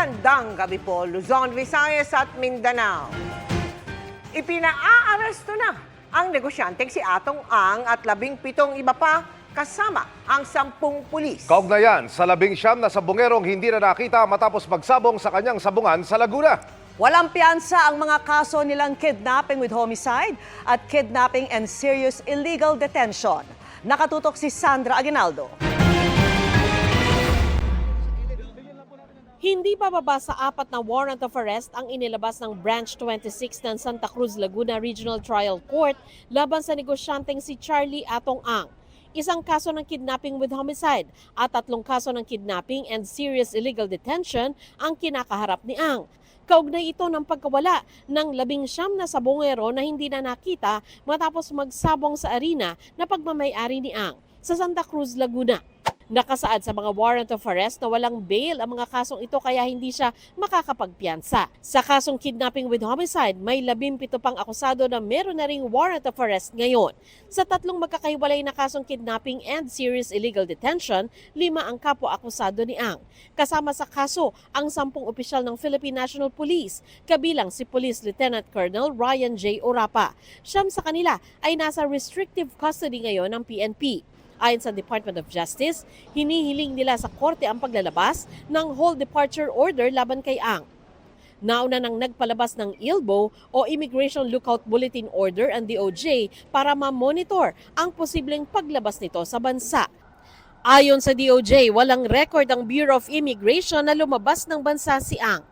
Magandang gabi po, Luzon, Visayas at Mindanao. Ipinaaresto na ang negosyanteng si Atong Ang at 17 iba pa kasama ang 10 pulis. Kaugnayan sa 19 na sabongerong hindi na nakita matapos magsabong sa kanyang sabungan sa Laguna. Walang piyansa ang mga kaso nilang kidnapping with homicide at kidnapping and serious illegal detention. Nakatutok si Sandra Aguinaldo. Hindi pababa sa 4 na warrant of arrest ang inilabas ng Branch 26 ng Santa Cruz Laguna Regional Trial Court laban sa negosyanteng si Charlie Atong Ang. Isang kaso ng kidnapping with homicide at 3 kaso ng kidnapping and serious illegal detention ang kinakaharap ni Ang. Kaugnay ito ng pagkawala ng 19 na sabongero na hindi na nakita matapos magsabong sa arena na pagmamay-ari ni Ang sa Santa Cruz, Laguna. Nakasaad sa mga warrant of arrest na walang bail ang mga kasong ito kaya hindi siya makakapagpiyansa. Sa kasong kidnapping with homicide, may 17 pang akusado na meron na ring warrant of arrest ngayon. Sa 3 magkakahiwalay na kasong kidnapping and serious illegal detention, 5 ang kapwa-akusado ni Ang. Kasama sa kaso ang 10 opisyal ng Philippine National Police, kabilang si Police Lieutenant Colonel Ryan J. Orapa. 9 sa kanila ay nasa restrictive custody ngayon ng PNP. Ayon sa Department of Justice, hinihiling nila sa korte ang paglalabas ng whole departure order laban kay Ang. Nauna nang nagpalabas ng ILBO o Immigration Lookout Bulletin Order ang DOJ para ma-monitor ang posibleng paglabas nito sa bansa. Ayon sa DOJ, walang record ang Bureau of Immigration na lumabas ng bansa si Ang.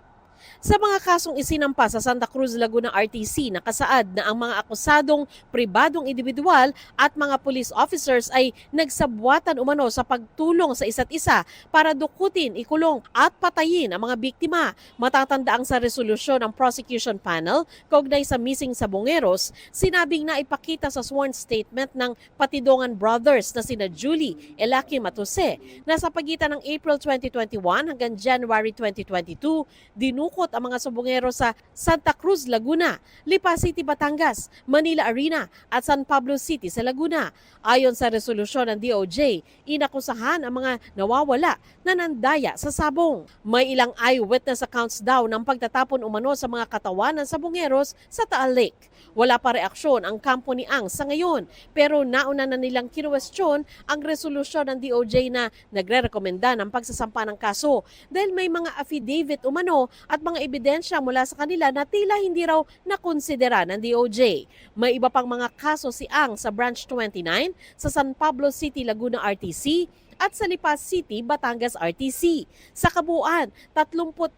Sa mga kasong isinampa sa Santa Cruz Laguna RTC, nakasaad na ang mga akusadong pribadong individual at mga police officers ay nagsabwatan umano sa pagtulong sa isa't isa para dukutin, ikulong at patayin ang mga biktima. Matatandaang sa resolusyon ng prosecution panel kaugnay sa missing sabongeros, sinabing na ipakita sa sworn statement ng Patidongan brothers na sina Julie Elaki Matuse na sa pagitan ng April 2021 hanggang January 2022, dinukot ang mga sabongero sa Santa Cruz, Laguna, Lipa City, Batangas, Manila Arena at San Pablo City sa Laguna. Ayon sa resolusyon ng DOJ, inakusahan ang mga nawawala na nandaya sa sabong. May ilang eyewitness accounts daw ng pagtatapon umano sa mga katawan ng sabongeros sa Taal Lake. Wala pa reaksyon ang kampo ni Ang sa ngayon, pero nauna na nilang kinuwestiyon ang resolusyon ng DOJ na nagre-rekomenda ng pagsasampa ng kaso dahil may mga affidavit umano at mga ebidensya mula sa kanila na tila hindi raw nakonsidera ng DOJ. May iba pang mga kaso si Ang sa Branch 29, sa San Pablo City, Laguna RTC, at sa Lipa City, Batangas RTC. Sa kabuuan, 34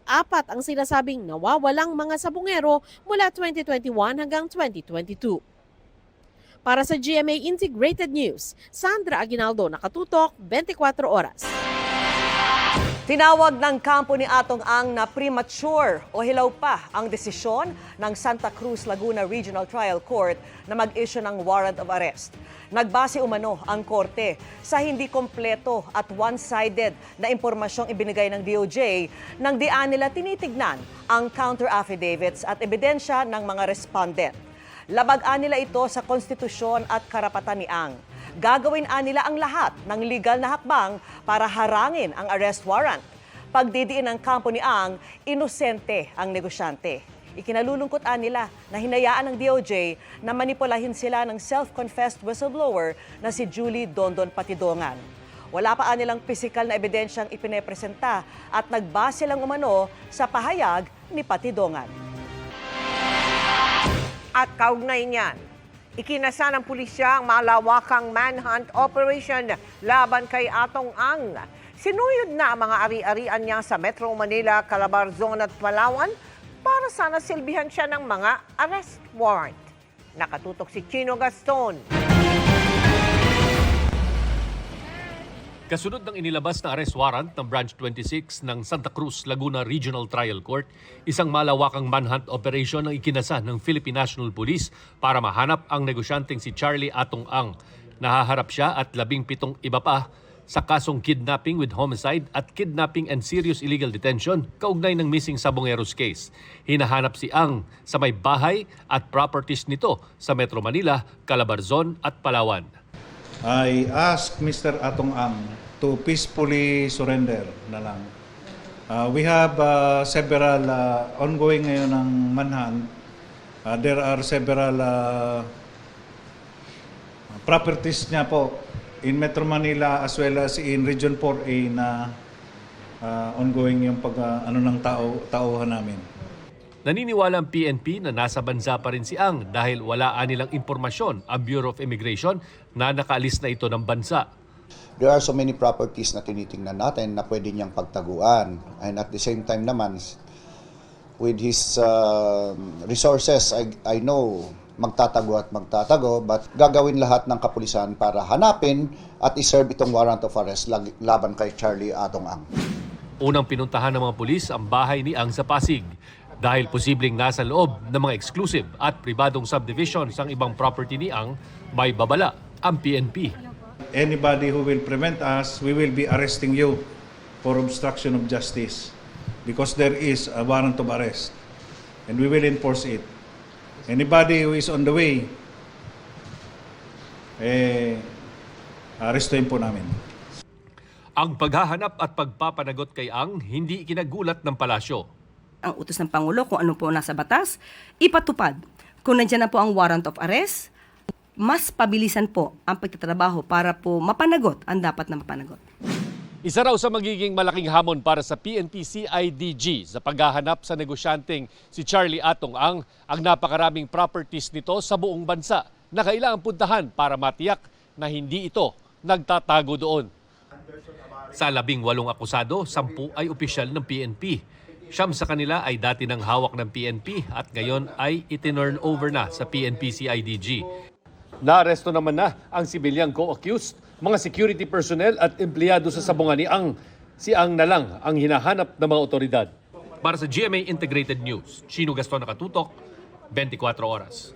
ang sinasabing nawawalang mga sabongero mula 2021 hanggang 2022. Para sa GMA Integrated News, Sandra Aguinaldo, nakatutok 24 oras. Tinawag ng kampo ni Atong Ang na premature o hilaw pa ang desisyon ng Santa Cruz Laguna Regional Trial Court na mag-issue ng warrant of arrest. Nagbase umano ang korte sa hindi kompleto at one-sided na impormasyong ibinigay ng DOJ nang dian nila tinitignan ang counter-affidavits at ebidensya ng mga respondent. Labag-an nila ito sa konstitusyon at karapatan ni Ang. Gagawin nila ang lahat ng legal na hakbang para harangin ang arrest warrant. Pagdidiin ng kampo ni Ang, inosente ang negosyante. Ikinalulungkot nila na hinayaan ng DOJ na manipulahin sila ng self-confessed whistleblower na si Julie Dondon Patidongan. Wala pa nilang pisikal na ebidensyang ipinepresenta at nagbase lang umano sa pahayag ni Patidongan. At kaugnay niyan, ikinasa ng pulisya ang malawakang manhunt operation laban kay Atong Ang. Sinuyod na ang mga ari-arian niya sa Metro Manila, Calabarzon at Palawan para sana silbihan siya ng mga arrest warrant. Nakatutok si Chino Gaston. Kasunod ng inilabas na arrest warrant ng Branch 26 ng Santa Cruz Laguna Regional Trial Court, isang malawakang manhunt operation ang ikinasa ng Philippine National Police para mahanap ang negosyanteng si Charlie Atong Ang. Nahaharap siya at 17 iba pa sa kasong kidnapping with homicide at kidnapping and serious illegal detention kaugnay ng missing sabongeros case. Hinahanap si Ang sa may bahay at properties nito sa Metro Manila, Calabarzon at Palawan. I ask Mr. Atong Ang to peacefully surrender na lang. We have several ongoing ngayon ng manhunt. There are several properties niya po in Metro Manila as well as in Region 4A na ongoing yung ng tauhan namin. Naniniwala ang PNP na nasa bansa pa rin si Ang dahil wala nilang impormasyon ang Bureau of Immigration na nakaalis na ito ng bansa. There are so many properties na tinitingnan natin na pwede niyang pagtaguan. And at the same time naman, with his resources, I know magtatago at magtatago, but gagawin lahat ng kapulisan para hanapin at iserve itong warrant of arrest laban kay Charlie Atong Ang. Unang pinuntahan ng mga pulis ang bahay ni Ang sa Pasig dahil posibleng nasa loob ng mga exclusive at pribadong subdivisions ang ibang property ni Ang, may babala ang PNP. Anybody who will prevent us, we will be arresting you for obstruction of justice because there is a warrant of arrest and we will enforce it. Anybody who is on the way, arrestuhin po namin. Ang paghahanap at pagpapanagot kay Ang hindi ikinagulat ng palasyo. Ang utos ng Pangulo kung ano po nasa batas, ipatupad. Kung nandiyan na po ang warrant of arrest, mas pabilisan po ang pagtatrabaho para po mapanagot ang dapat na mapanagot. Isa raw sa magiging malaking hamon para sa PNP-CIDG sa paghahanap sa negosyanteng si Charlie Atong Ang napakaraming properties nito sa buong bansa na kailangang puntahan para matiyak na hindi ito nagtatago doon. Sa 18 akusado, 10 ay opisyal ng PNP. 9 sa kanila ay dati ng hawak ng PNP at ngayon ay itinurn over na sa PNP-CIDG. Naaresto naman na ang sibilyang co-accused, mga security personnel at empleyado sa sabungan ni Ang. Si Ang na lang ang hinahanap ng mga otoridad. Para sa GMA Integrated News, Chino Gaston Nakatutok, 24 Oras.